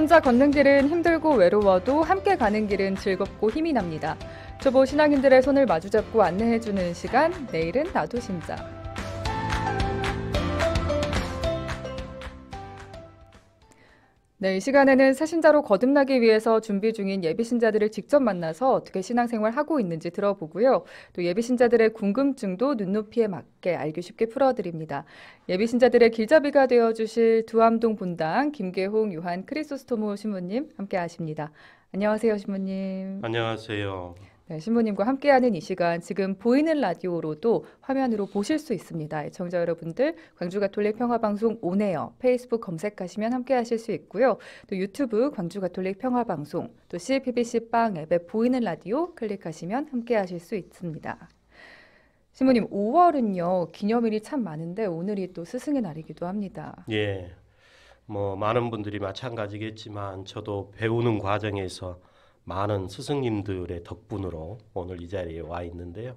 혼자 걷는 길은 힘들고 외로워도 함께 가는 길은 즐겁고 힘이 납니다. 초보 신앙인들의 손을 마주잡고 안내해주는 시간, 내일은 나도 신자. 네, 이 시간에는 새신자로 거듭나기 위해서 준비 중인 예비신자들을 직접 만나서 어떻게 신앙생활 하고 있는지 들어보고요. 또 예비신자들의 궁금증도 눈높이에 맞게 알기 쉽게 풀어드립니다. 예비신자들의 길잡이가 되어주실 두암동 본당 김계홍 요한 크리소스토모 신부님 함께 하십니다. 안녕하세요, 신부님. 안녕하세요. 네, 신부님과 함께하는 이 시간 지금 보이는 라디오로도 화면으로 보실 수 있습니다. 애청자 여러분들 광주가톨릭 평화방송 온에어 페이스북 검색하시면 함께하실 수 있고요. 또 유튜브 광주가톨릭 평화방송 또 CPBC 빵 앱에 보이는 라디오 클릭하시면 함께하실 수 있습니다. 신부님 5월은요 기념일이 참 많은데 오늘이 또 스승의 날이기도 합니다. 예, 많은 분들이 마찬가지겠지만 저도 배우는 과정에서 많은 스승님들의 덕분으로 오늘 이 자리에 와 있는데요.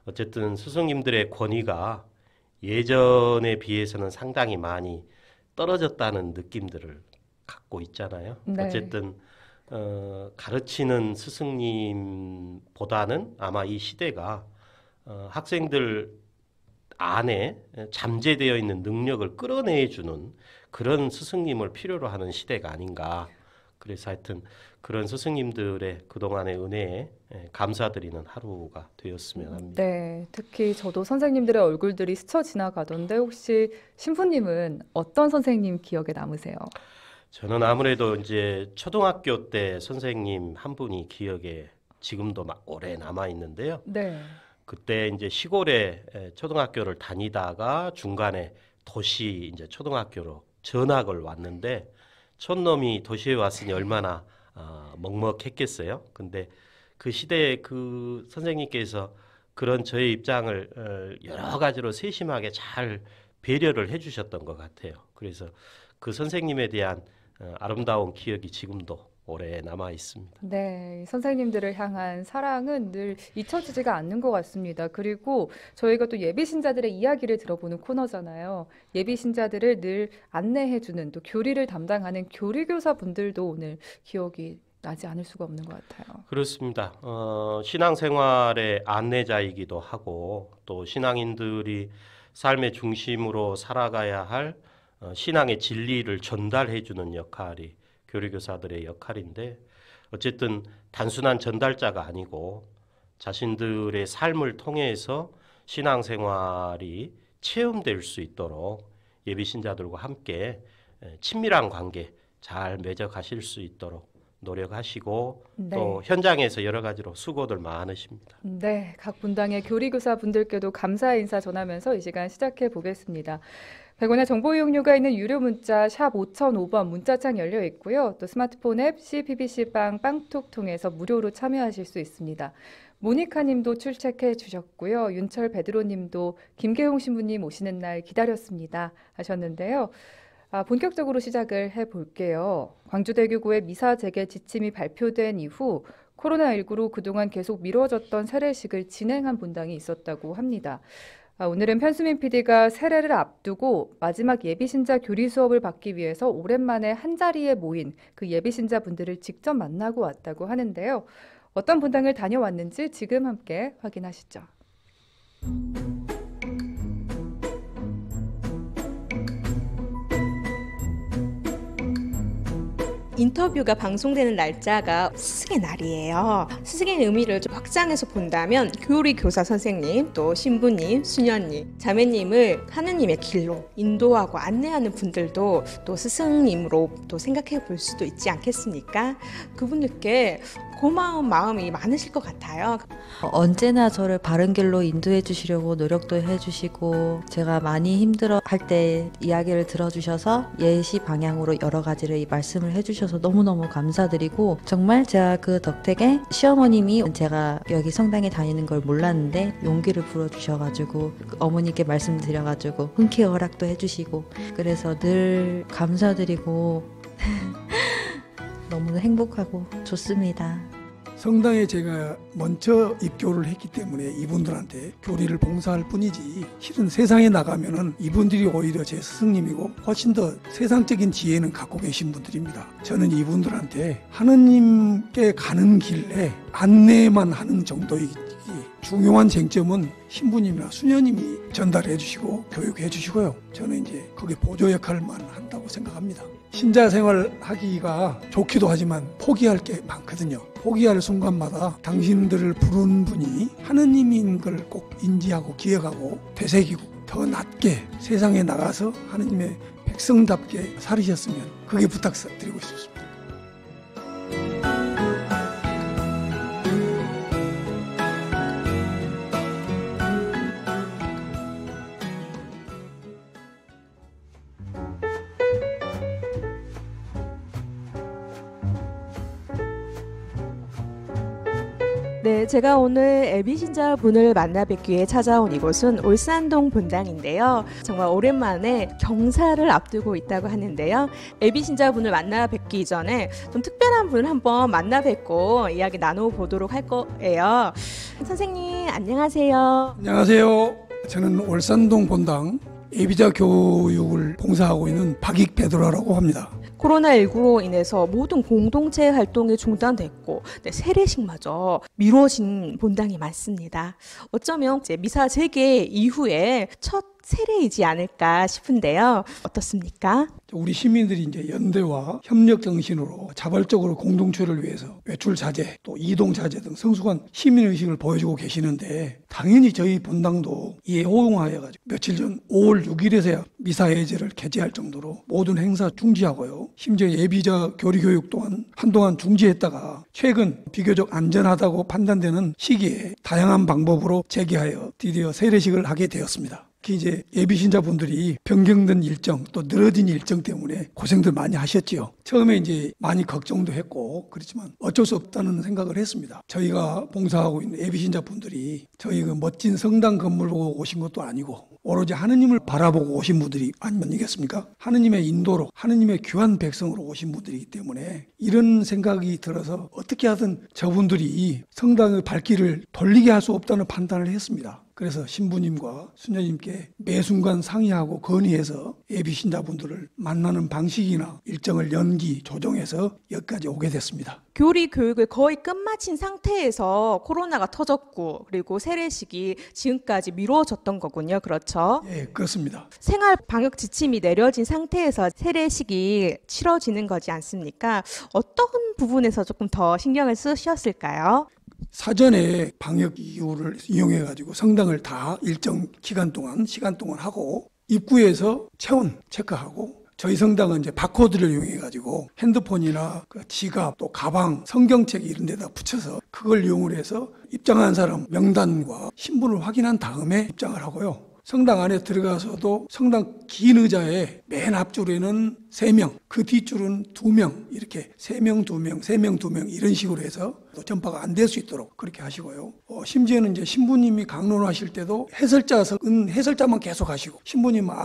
어쨌든 스승님들의 권위가 예전에 비해서는 상당히 많이 떨어졌다는 느낌들을 갖고 있잖아요. 네. 어쨌든 가르치는 스승님보다는 아마 이 시대가 학생들 안에 잠재되어 있는 능력을 끌어내주는 그런 스승님을 필요로 하는 시대가 아닌가. 그래서 하여튼 그런 스승님들의 그동안의 은혜에 감사드리는 하루가 되었으면 합니다. 네, 특히 저도 선생님들의 얼굴들이 스쳐 지나가던데 혹시 신부님은 어떤 선생님 기억에 남으세요? 저는 아무래도 이제 초등학교 때 선생님 한 분이 기억에 지금도 오래 남아 있는데요. 네. 그때 이제 시골에 초등학교를 다니다가 중간에 도시 이제 초등학교로 전학을 왔는데 촌놈이 도시에 왔으니 얼마나 먹먹했겠어요. 근데 그 시대에 그 선생님께서 그런 저의 입장을 여러 가지로 세심하게 잘 배려를 해주셨던 것 같아요. 그래서 그 선생님에 대한 아름다운 기억이 지금도 오래 남아 있습니다. 네, 선생님들을 향한 사랑은 늘 잊혀지지가 않는 것 같습니다. 그리고 저희가 또 예비신자들의 이야기를 들어보는 코너잖아요. 예비신자들을 늘 안내해주는 또 교리를 담당하는 교리교사 분들도 오늘 기억이 나지 않을 수가 없는 것 같아요. 그렇습니다. 신앙생활의 안내자이기도 하고 또 신앙인들이 삶의 중심으로 살아가야 할 신앙의 진리를 전달해주는 역할이 교리교사들의 역할인데 어쨌든 단순한 전달자가 아니고 자신들의 삶을 통해서 신앙생활이 체험될 수 있도록 예비신자들과 함께 친밀한 관계 잘 맺어가실 수 있도록 노력하시고 네. 또 현장에서 여러 가지로 수고들 많으십니다. 네, 각 분당의 교리교사 분들께도 감사의 인사 전하면서 이 시간 시작해 보겠습니다. 100원의 정보 이용료가 있는 유료 문자 샵 5005번 문자창 열려 있고요. 또 스마트폰 앱 CPBC 빵톡 통해서 무료로 참여하실 수 있습니다. 모니카 님도 출첵해 주셨고요. 윤철 베드로 님도 김계홍 신부님 오시는 날 기다렸습니다 하셨는데요. 본격적으로 시작을 해볼게요. 광주대교구의 미사 재개 지침이 발표된 이후 코로나19로 그동안 계속 미뤄졌던 세례식을 진행한 본당이 있었다고 합니다. 오늘은 편수민 PD가 세례를 앞두고 마지막 예비신자 교리 수업을 받기 위해서 오랜만에 한자리에 모인 그 예비신자분들을 직접 만나고 왔다고 하는데요. 어떤 본당을 다녀왔는지 지금 함께 확인하시죠. 인터뷰가 방송되는 날짜가 스승의 날이에요. 스승의 의미를 좀 확장해서 본다면 교리 교사 선생님, 또 신부님, 수녀님, 자매님을 하느님의 길로 인도하고 안내하는 분들도 또 스승님으로 또 생각해 볼 수도 있지 않겠습니까? 그분들께 고마운 마음이 많으실 것 같아요. 언제나 저를 바른 길로 인도해 주시려고 노력도 해주시고 제가 많이 힘들어 할 때 이야기를 들어주셔서 예시 방향으로 여러 가지를 말씀을 해주셔서 너무너무 감사드리고 정말 제가 그 덕택에 시어머님이 제가 여기 성당에 다니는 걸 몰랐는데 용기를 불어주셔가지고 어머니께 말씀드려가지고 흔쾌히 허락도 해주시고 그래서 늘 감사드리고 너무 행복하고 좋습니다. 성당에 제가 먼저 입교를 했기 때문에 이분들한테 교리를 봉사할 뿐이지 실은 세상에 나가면은 이분들이 오히려 제 스승님이고 훨씬 더 세상적인 지혜는 갖고 계신 분들입니다. 저는 이분들한테 하느님께 가는 길에 안내만 하는 정도이지 중요한 쟁점은 신부님이나 수녀님이 전달해 주시고 교육해 주시고요. 저는 이제 거기에 보조 역할만 한다고 생각합니다. 신자 생활 하기가 좋기도 하지만 포기할 게 많거든요. 포기할 순간마다 당신들을 부른 분이 하느님인 걸 꼭 인지하고 기억하고 되새기고 더 낮게 세상에 나가서 하느님의 백성답게 살으셨으면 그게 부탁드리고 싶습니다. 네, 제가 오늘 예비 신자분을 만나 뵙기 위해 찾아온 이곳은 올산동 본당인데요. 정말 오랜만에 경사를 앞두고 있다고 하는데요. 예비 신자분을 만나 뵙기 전에 좀 특별한 분을 한번 만나 뵙고 이야기 나눠보도록 할 거예요. 선생님, 안녕하세요. 안녕하세요. 저는 올산동 본당 예비자 교육을 봉사하고 있는 박익 베드로라고 합니다. 코로나19로 인해서 모든 공동체 활동이 중단됐고 세례식마저 미뤄진 본당이 많습니다. 어쩌면 이제 미사 재개 이후에 첫 세례이지 않을까 싶은데요. 어떻습니까? 우리 시민들이 이제 연대와 협력 정신으로 자발적으로 공동체를 위해서 외출 자제, 또 이동 자제 등 성숙한 시민 의식을 보여주고 계시는데 당연히 저희 본당도 이에 호응하여 가지고 며칠 전 5월 6일에서야 미사 예제를 개최할 정도로 모든 행사 중지하고요. 심지어 예비자 교리 교육 또한 한동안 중지했다가 최근 비교적 안전하다고 판단되는 시기에 다양한 방법으로 재개하여 드디어 세례식을 하게 되었습니다. 특히 이제 예비 신자분들이 변경된 일정 또 늘어진 일정 때문에 고생들 많이 하셨지요. 처음에 이제 많이 걱정도 했고 그렇지만 어쩔 수 없다는 생각을 했습니다. 저희가 봉사하고 있는 예비 신자분들이 저희 그 멋진 성당 건물 보고 오신 것도 아니고 오로지 하느님을 바라보고 오신 분들이 아니겠습니까? 하느님의 인도로 하느님의 귀한 백성으로 오신 분들이기 때문에 이런 생각이 들어서 어떻게 하든 저분들이 성당의 발길을 돌리게 할 수 없다는 판단을 했습니다. 그래서 신부님과 수녀님께 매 순간 상의하고 건의해서 예비 신자분들을 만나는 방식이나 일정을 연기, 조정해서 여기까지 오게 됐습니다. 교리 교육을 거의 끝마친 상태에서 코로나가 터졌고 그리고 세례식이 지금까지 미뤄졌던 거군요. 그렇죠? 예, 그렇습니다. 생활 방역 지침이 내려진 상태에서 세례식이 치러지는 거지 않습니까? 어떤 부분에서 조금 더 신경을 쓰셨을까요? 사전에 방역 이유를 이용해 가지고 성당을 다 일정 시간 동안 하고 입구에서 체온 체크하고 저희 성당은 이제 바코드를 이용해 가지고 핸드폰이나 그 지갑 또 가방 성경책 이런 데다 붙여서 그걸 이용을 해서 입장한 사람 명단과 신분을 확인한 다음에 입장을 하고요. 성당 안에 들어가서도 성당 긴 의자에 맨 앞줄에는 3명, 그 뒷줄은 2명, 이렇게 3명, 2명, 3명, 2명 이런 식으로 해서 또 전파가 안 될 수 있도록 그렇게 하시고요. 심지어는 이제 신부님이 강론하실 때도 해설자석은 해설자만 계속 하시고 신부님은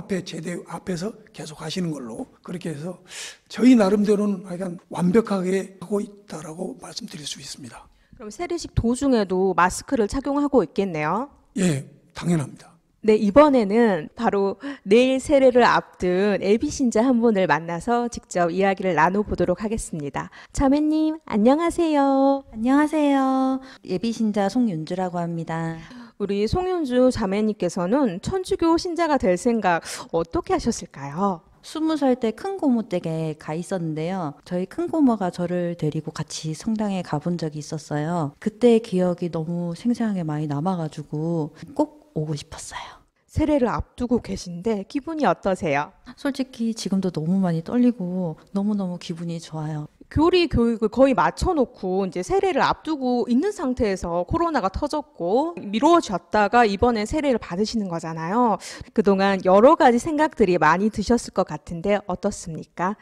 앞에서 계속 하시는 걸로 그렇게 해서 저희 나름대로는 하여간 완벽하게 하고 있다라고 말씀드릴 수 있습니다. 그럼 세례식 도중에도 마스크를 착용하고 있겠네요? 예, 당연합니다. 네, 이번에는 바로 내일 세례를 앞둔 예비 신자 한 분을 만나서 직접 이야기를 나눠보도록 하겠습니다. 자매님, 안녕하세요. 안녕하세요. 예비신자 송윤주라고 합니다. 우리 송윤주 자매님께서는 천주교 신자가 될 생각 어떻게 하셨을까요? 20살 때 큰 고모 댁에 가 있었는데요. 저희 큰 고모가 저를 데리고 같이 성당에 가본 적이 있었어요. 그때의 기억이 너무 생생하게 많이 남아가지고 꼭 오고 싶었어요. 세례를 앞두고 계신데 기분이 어떠세요? 솔직히 지금도 너무 많이 떨리고 너무너무 기분이 좋아요. 교리 교육을 거의 맞춰놓고 이제 세례를 앞두고 있는 상태에서 코로나가 터졌고 미뤄졌다가 이번에 세례를 받으시는 거잖아요. 그동안 여러 가지 생각들이 많이 드셨을 것 같은데 어떻습니까?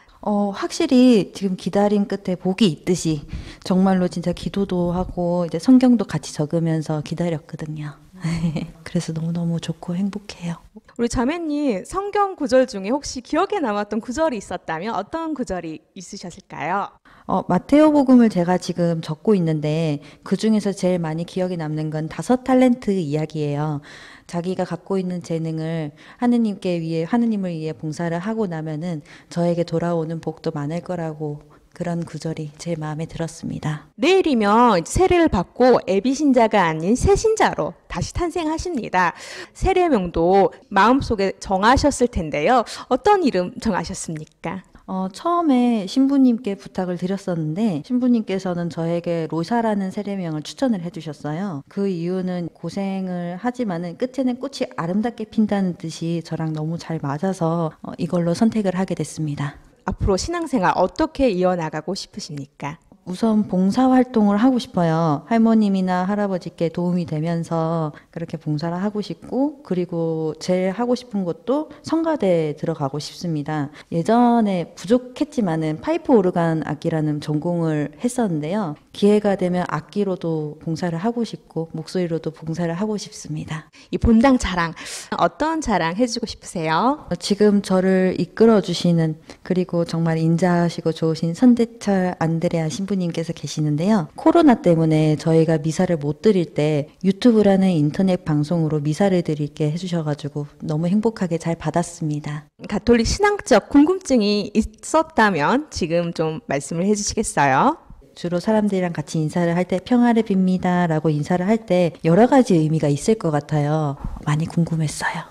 확실히 지금 기다림 끝에 복이 있듯이 정말로 진짜 기도도 하고 이제 성경도 같이 적으면서 기다렸거든요. 그래서 너무너무 좋고 행복해요. 우리 자매님 성경 구절 중에 혹시 기억에 남았던 구절이 있었다면 어떤 구절이 있으셨을까요? 마테오복음을 제가 지금 적고 있는데 그 중에서 제일 많이 기억에 남는 건 5 탈렌트 이야기예요. 자기가 갖고 있는 재능을 하느님을 위해 봉사를 하고 나면은 저에게 돌아오는 복도 많을 거라고, 그런 구절이 제 마음에 들었습니다. 내일이면 세례를 받고 애비 신자가 아닌 새 신자로 다시 탄생하십니다. 세례명도 마음속에 정하셨을 텐데요. 어떤 이름 정하셨습니까? 처음에 신부님께 부탁을 드렸었는데 신부님께서는 저에게 로샤라는 세례명을 추천을 해주셨어요. 그 이유는 고생을 하지만은 끝에는 꽃이 아름답게 핀다는 뜻이 저랑 너무 잘 맞아서 이걸로 선택을 하게 됐습니다. 앞으로 신앙생활 어떻게 이어나가고 싶으십니까? 우선 봉사활동을 하고 싶어요. 할머님이나 할아버지께 도움이 되면서 그렇게 봉사를 하고 싶고, 그리고 제일 하고 싶은 것도 성가대에 들어가고 싶습니다. 예전에 부족했지만은 파이프 오르간 악기라는 전공을 했었는데요. 기회가 되면 악기로도 봉사를 하고 싶고 목소리로도 봉사를 하고 싶습니다. 이 본당 자랑, 어떤 자랑 해주고 싶으세요? 지금 저를 이끌어 주시는, 그리고 정말 인자하시고 좋으신 선대철 안드레아 신부님께서 계시는데요. 코로나 때문에 저희가 미사를 못 드릴 때 유튜브라는 인터넷 방송으로 미사를 드리게 해주셔가지고 너무 행복하게 잘 받았습니다. 가톨릭 신앙적 궁금증이 있었다면 지금 좀 말씀을 해주시겠어요? 주로 사람들이랑 같이 인사를 할 때 평화를 빕니다 라고 인사를 할 때 여러 가지 의미가 있을 것 같아요. 많이 궁금했어요.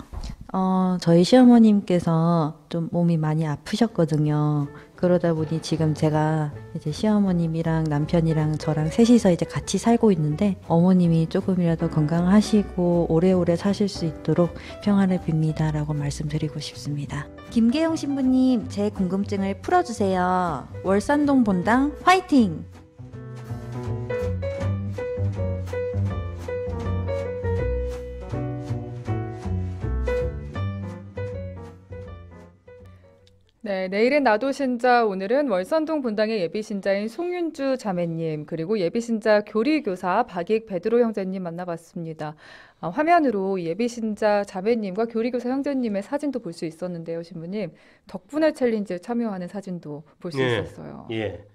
저희 시어머님께서 좀 몸이 많이 아프셨거든요. 그러다 보니 지금 제가 이제 시어머님이랑 남편이랑 저랑 셋이서 이제 같이 살고 있는데, 어머님이 조금이라도 건강하시고 오래오래 사실 수 있도록 평화를 빕니다 라고 말씀드리고 싶습니다. 김계용 신부님, 제 궁금증을 풀어주세요. 월산동 본당 화이팅! 네, 내일은 나도 신자, 오늘은 월선동 본당의 예비신자인 송윤주 자매님, 그리고 예비신자 교리교사 박익 베드로 형제님 만나봤습니다. 화면으로 예비신자 자매님과 교리교사 형제님의 사진도 볼 수 있었는데요, 신부님. 덕분에 챌린지에 참여하는 사진도 볼 수 있었어요. 예.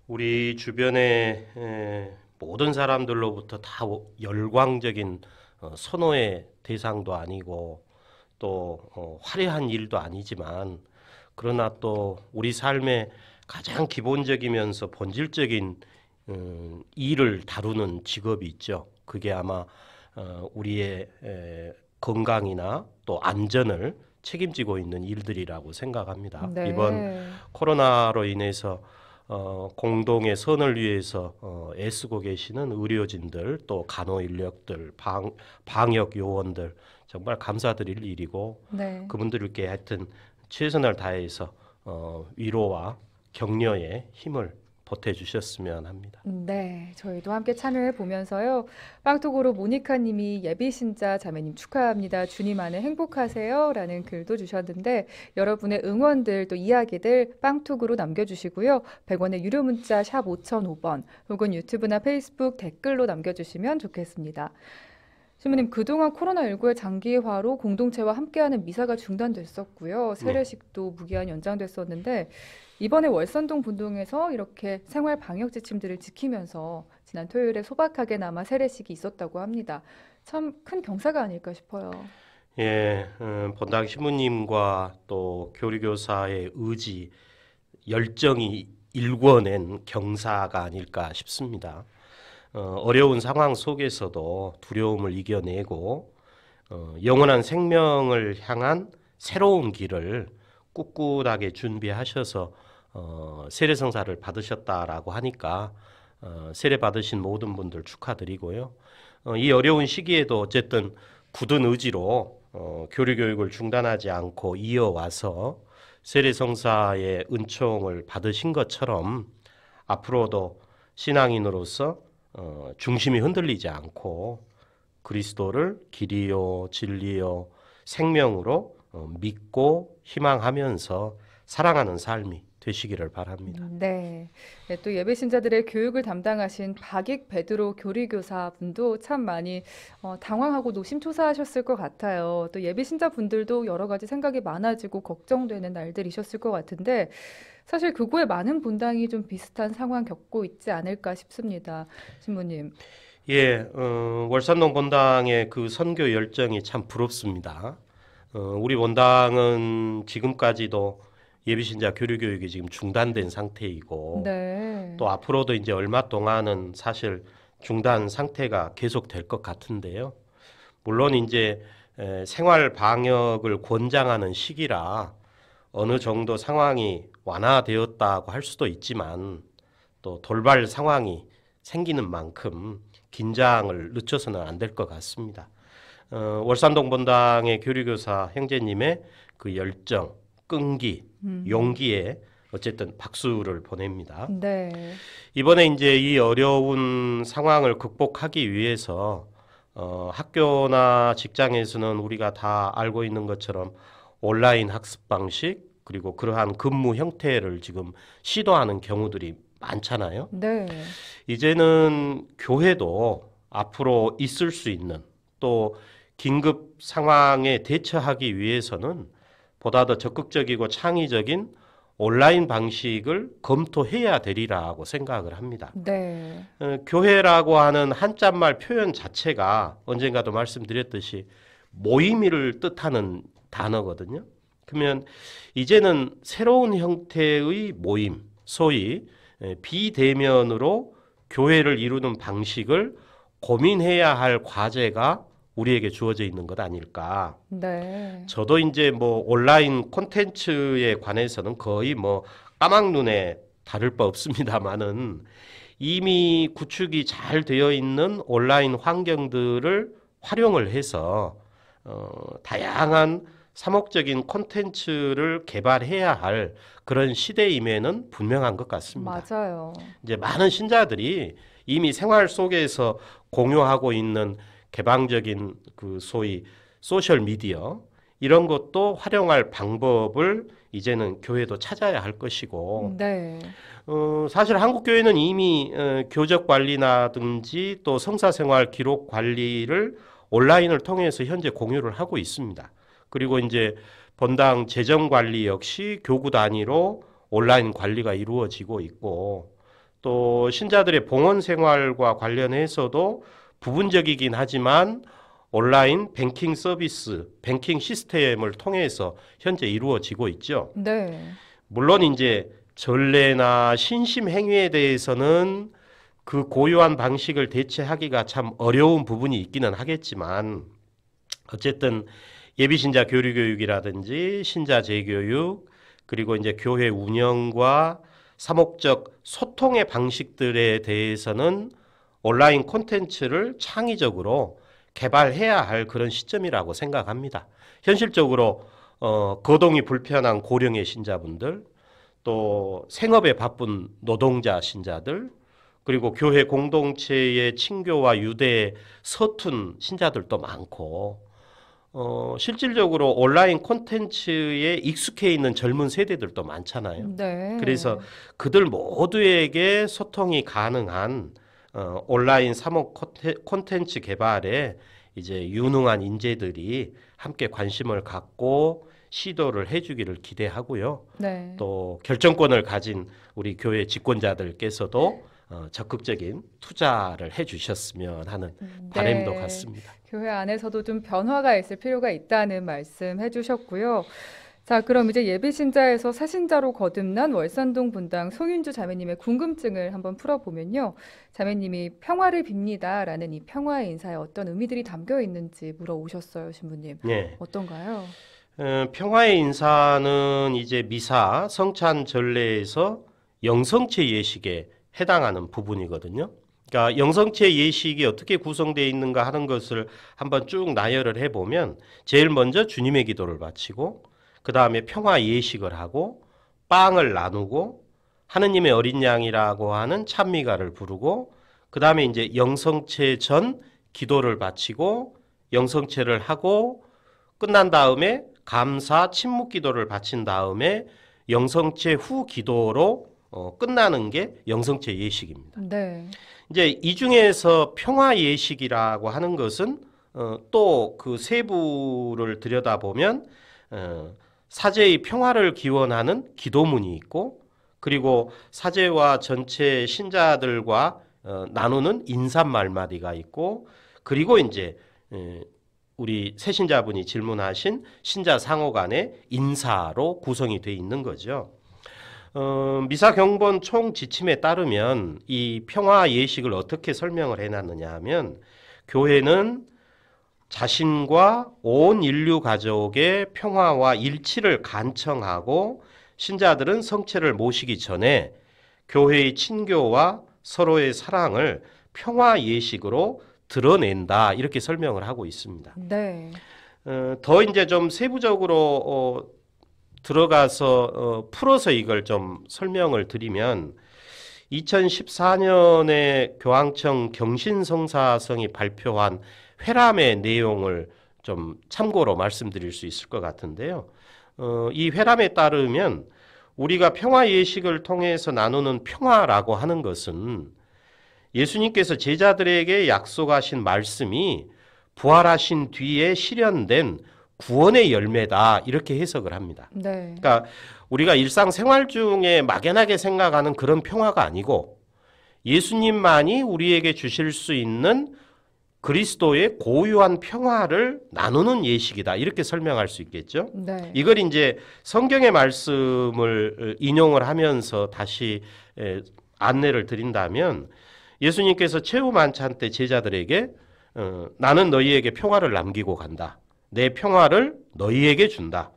우리 주변의 모든 사람들로부터 다 열광적인 선호의 대상도 아니고 또 화려한 일도 아니지만, 그러나 또 우리 삶의 가장 기본적이면서 본질적인 일을 다루는 직업이 있죠. 그게 아마 우리의 건강이나 또 안전을 책임지고 있는 일들이라고 생각합니다. 네. 이번 코로나로 인해서 공동의 선을 위해서 애쓰고 계시는 의료진들, 또 간호 인력들, 방역 요원들, 정말 감사드릴 일이고, 네. 그분들께 하여튼 최선을 다해서 위로와 격려의 힘을 보태주셨으면 합니다. 네, 저희도 함께 참여해 보면서요. 빵톡으로 모니카님이 예비신자 자매님 축하합니다. 주님 안에 행복하세요. 라는 글도 주셨는데, 여러분의 응원들 또 이야기들 빵톡으로 남겨주시고요. 100원의 유료 문자 샵 5005번 혹은 유튜브나 페이스북 댓글로 남겨주시면 좋겠습니다. 신부님, 그동안 코로나19의 장기화로 공동체와 함께하는 미사가 중단됐었고요. 세례식도 무기한 연장됐었는데, 이번에 월선동 본동에서 이렇게 생활 방역 지침들을 지키면서 지난 토요일에 소박하게 남아 세례식이 있었다고 합니다. 참 큰 경사가 아닐까 싶어요. 예, 본당 신부님과 또 교리교사의 의지, 열정이 일궈낸 경사가 아닐까 싶습니다. 어려운 상황 속에서도 두려움을 이겨내고 영원한 생명을 향한 새로운 길을 꿋꿋하게 준비하셔서 세례성사를 받으셨다라고 하니까 세례 받으신 모든 분들 축하드리고요. 이 어려운 시기에도 어쨌든 굳은 의지로 교리교육을 중단하지 않고 이어와서 세례성사의 은총을 받으신 것처럼 앞으로도 신앙인으로서 중심이 흔들리지 않고 그리스도를 길이요 진리요 생명으로 믿고 희망하면서 사랑하는 삶이 되시기를 바랍니다. 네. 네, 또 예배 신자들의 교육을 담당하신 박익 베드로 교리교사 분도 참 많이 당황하고 노심초사하셨을 것 같아요. 또 예배 신자 분들도 여러 가지 생각이 많아지고 걱정되는 날들이셨을 것 같은데 사실 그거에 많은 분당이 좀 비슷한 상황 겪고 있지 않을까 싶습니다. 신부님. 예, 월산동 본당의 그 선교 열정이 참 부럽습니다. 우리 본당은 지금까지도 예비신자 교류 교육이 지금 중단된 상태이고 네. 또 앞으로도 이제 얼마 동안은 사실 중단 상태가 계속될 것 같은데요. 물론 이제 생활 방역을 권장하는 시기라 어느 정도 상황이 완화되었다고 할 수도 있지만 또 돌발 상황이 생기는 만큼 긴장을 늦춰서는 안 될 것 같습니다. 월산동 본당의 교류교사 형제님의 그 열정, 끈기, 용기에 어쨌든 박수를 보냅니다. 네. 이번에 이제 이 어려운 상황을 극복하기 위해서 학교나 직장에서는 우리가 다 알고 있는 것처럼 온라인 학습 방식 그리고 그러한 근무 형태를 지금 시도하는 경우들이 많잖아요. 네. 이제는 교회도 앞으로 있을 수 있는 또 긴급 상황에 대처하기 위해서는 보다 더 적극적이고 창의적인 온라인 방식을 검토해야 되리라고 생각을 합니다. 네. 교회라고 하는 한자말 표현 자체가 언젠가도 말씀드렸듯이 모임을 뜻하는 단어거든요. 그러면 이제는 새로운 형태의 모임, 소위 비대면으로 교회를 이루는 방식을 고민해야 할 과제가 우리에게 주어져 있는 것 아닐까. 네. 저도 이제 뭐 온라인 콘텐츠에 관해서는 거의 뭐 까막눈에 다를 바 없습니다만은 이미 구축이 잘 되어 있는 온라인 환경들을 활용을 해서 다양한 사목적인 콘텐츠를 개발해야 할 그런 시대임에는 분명한 것 같습니다. 맞아요. 이제 많은 신자들이 이미 생활 속에서 공유하고 있는 개방적인 그 소위 소셜 미디어 이런 것도 활용할 방법을 이제는 교회도 찾아야 할 것이고 네. 사실 한국 교회는 이미 교적 관리라든지 또 성사생활 기록 관리를 온라인을 통해서 현재 공유를 하고 있습니다. 그리고 이제 본당 재정 관리 역시 교구 단위로 온라인 관리가 이루어지고 있고 또 신자들의 봉헌 생활과 관련해서도 부분적이긴 하지만 온라인 뱅킹 서비스, 뱅킹 시스템을 통해서 현재 이루어지고 있죠. 네. 물론 이제 전례나 신심 행위에 대해서는 그 고유한 방식을 대체하기가 참 어려운 부분이 있기는 하겠지만 어쨌든 예비신자 교류 교육이라든지 신자 재교육 그리고 이제 교회 운영과 사목적 소통의 방식들에 대해서는 온라인 콘텐츠를 창의적으로 개발해야 할 그런 시점이라고 생각합니다. 현실적으로 거동이 불편한 고령의 신자분들, 또 생업에 바쁜 노동자 신자들, 그리고 교회 공동체의 친교와 유대에 서툰 신자들도 많고 실질적으로 온라인 콘텐츠에 익숙해 있는 젊은 세대들도 많잖아요. 네. 그래서 그들 모두에게 소통이 가능한 온라인 사목 콘텐츠 개발에 이제 유능한 인재들이 함께 관심을 갖고 시도를 해주기를 기대하고요. 네. 또 결정권을 가진 우리 교회 직권자들께서도 적극적인 투자를 해주셨으면 하는 바람도 네. 같습니다. 교회 안에서도 좀 변화가 있을 필요가 있다는 말씀 해주셨고요. 자, 그럼 이제 예비신자에서 새신자로 거듭난 월산동 분당 송윤주 자매님의 궁금증을 한번 풀어보면요. 자매님이 평화를 빕니다 라는 이 평화의 인사에 어떤 의미들이 담겨 있는지 물어오셨어요, 신부님. 네. 어떤가요? 평화의 인사는 이제 미사 성찬 전례에서 영성체 예식에 해당하는 부분이거든요. 그러니까 영성체 예식이 어떻게 구성되어 있는가 하는 것을 한번 쭉 나열을 해보면 제일 먼저 주님의 기도를 바치고 그 다음에 평화 예식을 하고 빵을 나누고 하느님의 어린 양이라고 하는 찬미가를 부르고 그 다음에 이제 영성체 전 기도를 바치고 영성체를 하고 끝난 다음에 감사 침묵 기도를 바친 다음에 영성체 후 기도로 끝나는 게 영성체 예식입니다. 네. 이제 이 중에서 평화 예식이라고 하는 것은 또 그 세부를 들여다보면 사제의 평화를 기원하는 기도문이 있고, 그리고 사제와 전체 신자들과 나누는 인사말마디가 있고, 그리고 이제 우리 새신자분이 질문하신 신자 상호 간의 인사로 구성이 되어 있는 거죠. 미사 경본 총 지침에 따르면 이 평화 예식을 어떻게 설명을 해놨느냐 하면, 교회는 자신과 온 인류 가족의 평화와 일치를 간청하고, 신자들은 성체를 모시기 전에 교회의 친교와 서로의 사랑을 평화 예식으로 드러낸다, 이렇게 설명을 하고 있습니다. 네. 더 이제 좀 세부적으로 들어가서 풀어서 이걸 좀 설명을 드리면, 2014년에 교황청 경신성사성이 발표한 회람의 내용을 좀 참고로 말씀드릴 수 있을 것 같은데요. 이 회람에 따르면 우리가 평화 예식을 통해서 나누는 평화라고 하는 것은 예수님께서 제자들에게 약속하신 말씀이 부활하신 뒤에 실현된 구원의 열매다, 이렇게 해석을 합니다. 네. 그러니까 우리가 일상생활 중에 막연하게 생각하는 그런 평화가 아니고, 예수님만이 우리에게 주실 수 있는 그리스도의 고유한 평화를 나누는 예식이다, 이렇게 설명할 수 있겠죠. 네. 이걸 이제 성경의 말씀을 인용을 하면서 다시 안내를 드린다면, 예수님께서 최후 만찬 때 제자들에게 나는 너희에게 평화를 남기고 간다. 내 평화를 너희에게 준다.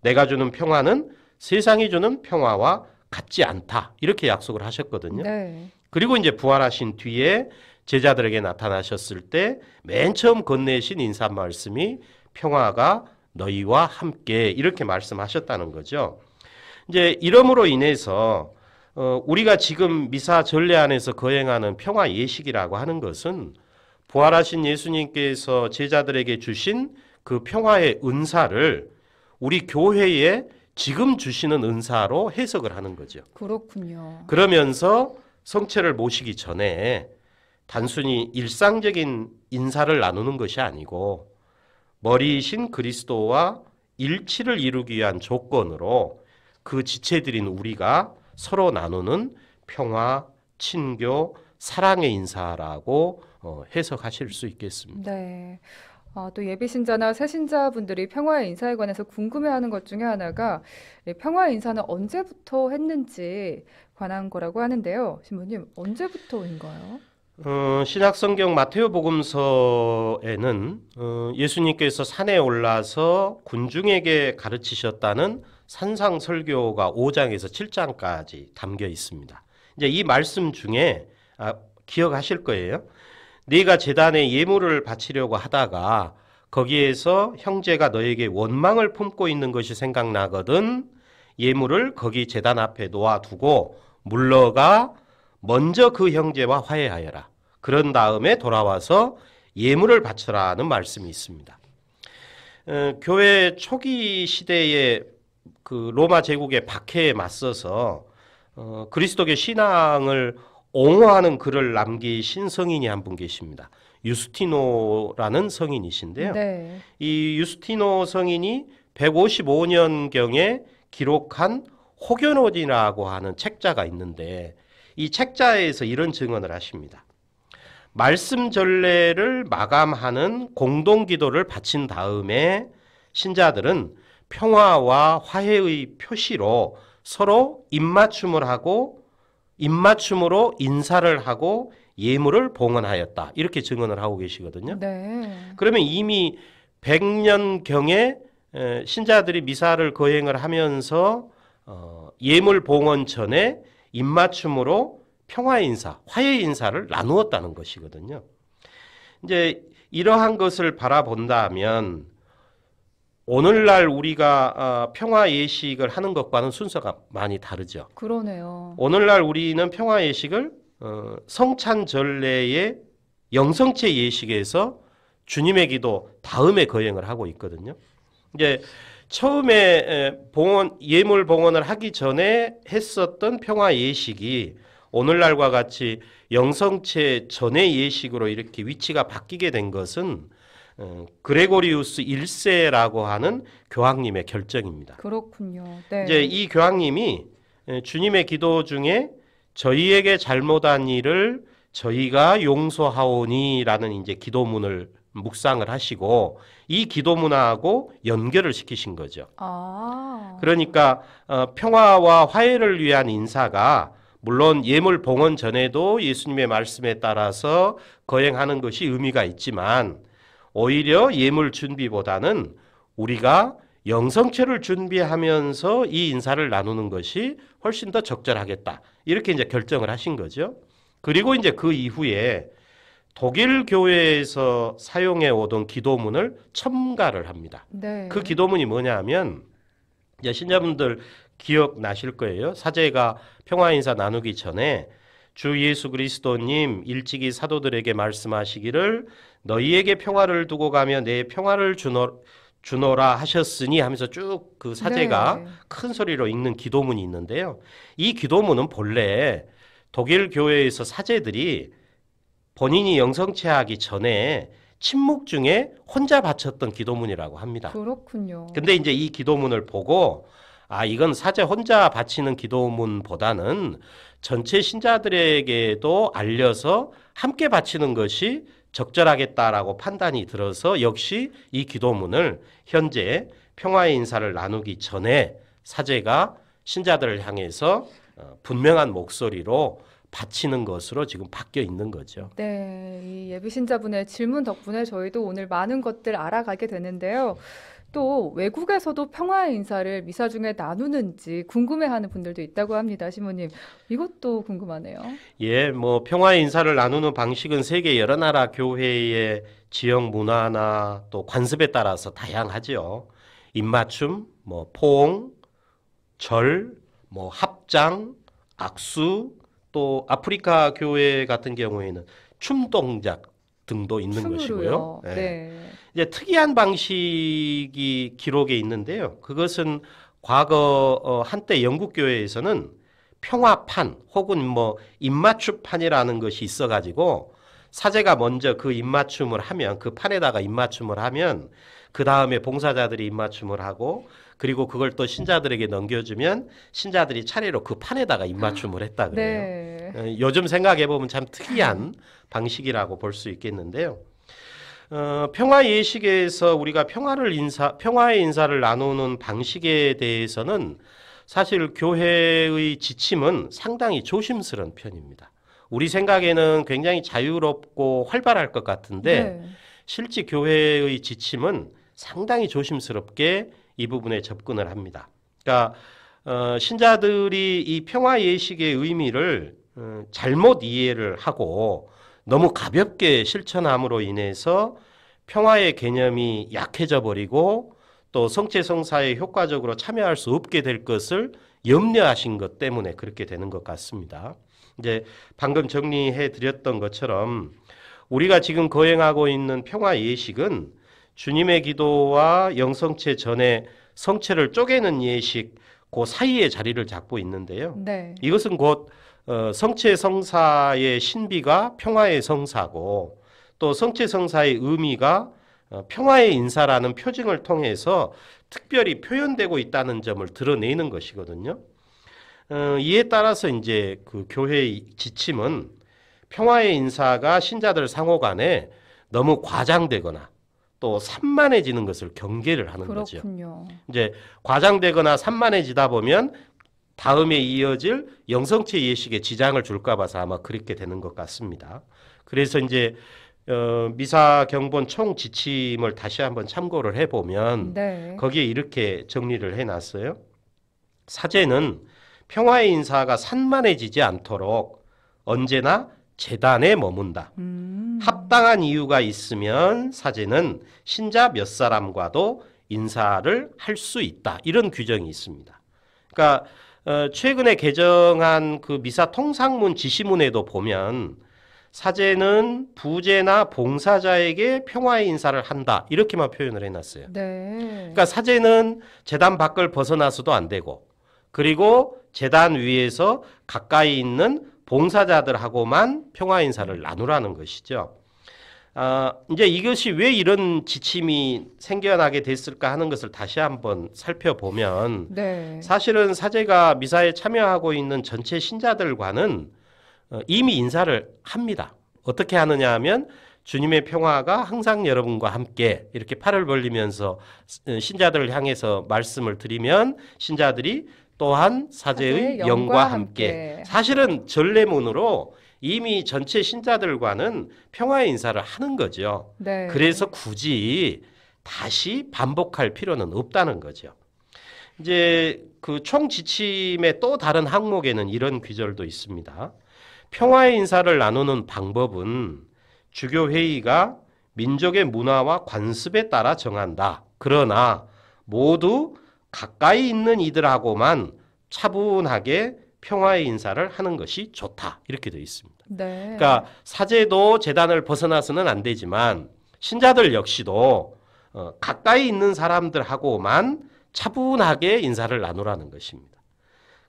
내가 주는 평화는 세상이 주는 평화와 같지 않다, 이렇게 약속을 하셨거든요. 네. 그리고 이제 부활하신 뒤에 제자들에게 나타나셨을 때 맨 처음 건네신 인사 말씀이 평화가 너희와 함께, 이렇게 말씀하셨다는 거죠. 이제 이러므로 인해서 우리가 지금 미사 전례 안에서 거행하는 평화 예식이라고 하는 것은 부활하신 예수님께서 제자들에게 주신 그 평화의 은사를 우리 교회에 지금 주시는 은사로 해석을 하는 거죠. 그렇군요. 그러면서 성체를 모시기 전에 단순히 일상적인 인사를 나누는 것이 아니고, 머리이신 그리스도와 일치를 이루기 위한 조건으로 그 지체들인 우리가 서로 나누는 평화, 친교, 사랑의 인사라고 해석하실 수 있겠습니다. 네. 또 예비신자나 새신자분들이 평화의 인사에 관해서 궁금해하는 것 중에 하나가 이 평화의 인사는 언제부터 했는지 관한 거라고 하는데요. 신부님, 언제부터인가요? 신약성경 마테오 복음서에는 예수님께서 산에 올라서 군중에게 가르치셨다는 산상설교가 5장에서 7장까지 담겨 있습니다. 이제 이 말씀 중에 기억하실 거예요. 네가 제단에 예물을 바치려고 하다가 거기에서 형제가 너에게 원망을 품고 있는 것이 생각나거든 예물을 거기 제단 앞에 놓아두고 물러가 먼저 그 형제와 화해하여라. 그런 다음에 돌아와서 예물을 바쳐라는 말씀이 있습니다. 교회 초기 시대에 그 로마 제국의 박해에 맞서서 그리스도교 신앙을 옹호하는 글을 남기신 성인이 한 분 계십니다. 유스티노라는 성인이신데요. 네. 이 유스티노 성인이 155년경에 기록한 호교노디라고 하는 책자가 있는데, 이 책자에서 이런 증언을 하십니다. 말씀 전례를 마감하는 공동기도를 바친 다음에 신자들은 평화와 화해의 표시로 서로 입맞춤을 하고 입맞춤으로 인사를 하고 예물을 봉헌하였다, 이렇게 증언을 하고 계시거든요. 네. 그러면 이미 100년경에 신자들이 미사를 거행을 하면서 예물 봉헌 전에 입맞춤으로 평화의 인사, 화해의 인사를 나누었다는 것이거든요. 이제 이러한 것을 바라본다면 오늘날 우리가 평화 예식을 하는 것과는 순서가 많이 다르죠. 그러네요. 오늘날 우리는 평화 예식을 성찬 전례의 영성체 예식에서 주님의 기도 다음에 거행을 하고 있거든요. 이제 처음에 예물 봉헌을 하기 전에 했었던 평화 예식이 오늘날과 같이 영성체 전의 예식으로 이렇게 위치가 바뀌게 된 것은 그레고리우스 1세라고 하는 교황님의 결정입니다. 그렇군요. 네. 이제 이 교황님이 주님의 기도 중에 저희에게 잘못한 일을 저희가 용서하오니라는 이제 기도문을 묵상을 하시고 이 기도문하고 연결을 시키신 거죠. 아. 그러니까 평화와 화해를 위한 인사가 물론 예물 봉헌 전에도 예수님의 말씀에 따라서 거행하는 것이 의미가 있지만 오히려 예물 준비보다는 우리가 영성체를 준비하면서 이 인사를 나누는 것이 훨씬 더 적절하겠다. 이렇게 이제 결정을 하신 거죠. 그리고 이제 그 이후에 독일 교회에서 사용해 오던 기도문을 첨가를 합니다. 네. 그 기도문이 뭐냐 하면 이제 신자분들 기억나실 거예요. 사제가 평화 인사 나누기 전에 주 예수 그리스도님 일찍이 사도들에게 말씀하시기를 너희에게 평화를 두고 가며 내 평화를 주노라 하셨으니 하면서 쭉 그 사제가 네. 큰 소리로 읽는 기도문이 있는데요. 이 기도문은 본래 독일 교회에서 사제들이 본인이 영성체하기 전에 침묵 중에 혼자 바쳤던 기도문이라고 합니다. 그렇군요. 근데 이제 이 기도문을 보고 이건 사제 혼자 바치는 기도문보다는 전체 신자들에게도 알려서 함께 바치는 것이 적절하겠다라고 판단이 들어서 역시 이 기도문을 현재 평화의 인사를 나누기 전에 사제가 신자들을 향해서 분명한 목소리로 바치는 것으로 지금 바뀌어 있는 거죠. 네, 이 예비 신자분의 질문 덕분에 저희도 오늘 많은 것들 알아가게 되는데요. 또 외국에서도 평화의 인사를 미사 중에 나누는지 궁금해하는 분들도 있다고 합니다. 시모님, 이것도 궁금하네요. 예, 뭐 평화의 인사를 나누는 방식은 세계 여러 나라 교회의 지역 문화나 또 관습에 따라서 다양하죠. 입맞춤, 뭐 포옹, 절, 뭐 합장, 악수, 또 아프리카 교회 같은 경우에는 춤 동작 등도 있는 춤으로요. 것이고요. 예. 네. 이제 특이한 방식이 기록에 있는데요. 그것은 과거 한때 영국 교회에서는 평화판 혹은 뭐 입맞춤판이라는 것이 있어가지고 사제가 먼저 그 입맞춤을 하면 그 판에다가 입맞춤을 하면 그 다음에 봉사자들이 입맞춤을 하고 그리고 그걸 또 신자들에게 넘겨주면 신자들이 차례로 그 판에다가 입맞춤을 했다 그래요. 네. 요즘 생각해 보면 참 특이한 방식이라고 볼 수 있겠는데요. 평화 예식에서 우리가 평화의 인사를 나누는 방식에 대해서는 사실 교회의 지침은 상당히 조심스러운 편입니다. 우리 생각에는 굉장히 자유롭고 활발할 것 같은데 네. 실제 교회의 지침은 상당히 조심스럽게 이 부분에 접근을 합니다. 그러니까 신자들이 이 평화 예식의 의미를 잘못 이해를 하고 너무 가볍게 실천함으로 인해서 평화의 개념이 약해져 버리고 또 성체 성사에 효과적으로 참여할 수 없게 될 것을 염려하신 것 때문에 그렇게 되는 것 같습니다. 이제 방금 정리해 드렸던 것처럼 우리가 지금 거행하고 있는 평화 예식은 주님의 기도와 영성체 전에 성체를 쪼개는 예식 그 사이에 자리를 잡고 있는데요. 네. 이것은 곧 성체 성사의 신비가 평화의 성사고 또 성체 성사의 의미가 평화의 인사라는 표징을 통해서 특별히 표현되고 있다는 점을 드러내는 것이거든요. 이에 따라서 이제 그 교회의 지침은 평화의 인사가 신자들 상호 간에 너무 과장되거나 또 산만해지는 것을 경계를 하는 거죠. 그렇군요. 이제 과장되거나 산만해지다 보면 다음에 이어질 영성체 예식에 지장을 줄까 봐서 아마 그렇게 되는 것 같습니다. 그래서 이제 미사 경본 총 지침을 다시 한번 참고를 해보면 네. 거기에 이렇게 정리를 해놨어요. 사제는 평화의 인사가 산만해지지 않도록 언제나 제단에 머문다. 합당한 이유가 있으면 사제는 신자 몇 사람과도 인사를 할 수 있다. 이런 규정이 있습니다. 그러니까 최근에 개정한 그 미사 통상문 지시문에도 보면 사제는 부제나 봉사자에게 평화의 인사를 한다. 이렇게만 표현을 해놨어요. 네. 그러니까 사제는 제단 밖을 벗어나서도 안 되고, 그리고 제단 위에서 가까이 있는 봉사자들하고만 평화 인사를 나누라는 것이죠. 이제 이것이 왜 이런 지침이 생겨나게 됐을까 하는 것을 다시 한번 살펴보면, 네. 사실은 사제가 미사에 참여하고 있는 전체 신자들과는 이미 인사를 합니다. 어떻게 하느냐 하면 주님의 평화가 항상 여러분과 함께 이렇게 팔을 벌리면서 신자들을 향해서 말씀을 드리면 신자들이 또한 사제의 영과 함께. 사실은 전례문으로 이미 전체 신자들과는 평화의 인사를 하는 거죠. 네. 그래서 굳이 다시 반복할 필요는 없다는 거죠. 이제 그 총 지침의 또 다른 항목에는 이런 규절도 있습니다. 평화의 인사를 나누는 방법은 주교회의가 민족의 문화와 관습에 따라 정한다. 그러나 모두 가까이 있는 이들하고만 차분하게 평화의 인사를 하는 것이 좋다. 이렇게 되어 있습니다. 네. 그러니까 사제도 제단을 벗어나서는 안 되지만 신자들 역시도 가까이 있는 사람들하고만 차분하게 인사를 나누라는 것입니다.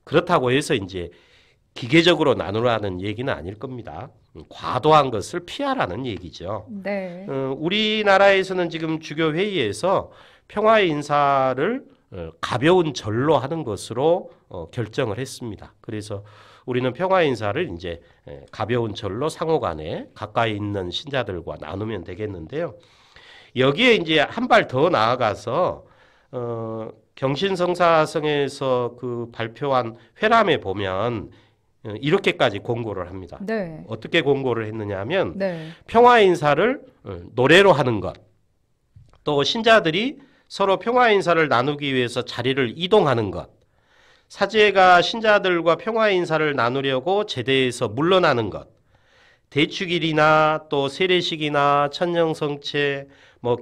그렇다고 해서 이제 기계적으로 나누라는 얘기는 아닐 겁니다. 과도한 것을 피하라는 얘기죠. 네. 우리나라에서는 지금 주교회의에서 평화의 인사를 가벼운 절로 하는 것으로 결정을 했습니다. 그래서 우리는 평화의 인사를 이제 가벼운 절로 상호간에 가까이 있는 신자들과 나누면 되겠는데요. 여기에 이제 한 발 더 나아가서 경신성사성에서 그 발표한 회람에 보면 이렇게까지 공고를 합니다. 네. 어떻게 공고를 했느냐 하면 네. 평화의 인사를 노래로 하는 것, 또 신자들이 서로 평화의 인사를 나누기 위해서 자리를 이동하는 것, 사제가 신자들과 평화의 인사를 나누려고 제대에서 물러나는 것, 대축일이나 또 세례식이나 천령성체,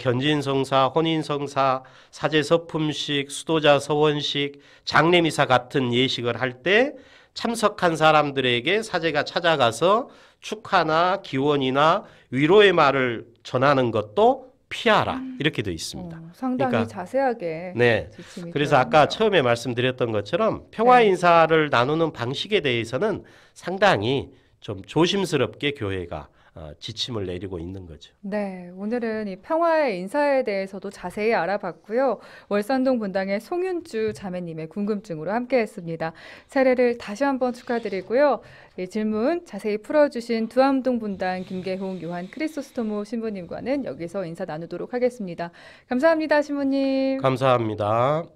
견진성사, 혼인성사, 사제서품식, 수도자 서원식, 장례미사 같은 예식을 할 때 참석한 사람들에게 사제가 찾아가서 축하나 기원이나 위로의 말을 전하는 것도 피하라. 이렇게 되어 있습니다. 상당히 그러니까, 자세하게 네. 지침이 그래서 아까 들어있네요. 처음에 말씀드렸던 것처럼 평화 네. 인사를 나누는 방식에 대해서는 상당히 좀 조심스럽게 교회가 지침을 내리고 있는 거죠. 네, 오늘은 이 평화의 인사에 대해서도 자세히 알아봤고요. 월산동 분당의 송윤주 자매님의 궁금증으로 함께했습니다. 사례를 다시 한번 축하드리고요. 이 질문 자세히 풀어주신 두암동 분당 김계홍 요한 크리소스토모 신부님과는 여기서 인사 나누도록 하겠습니다. 감사합니다, 신부님. 감사합니다.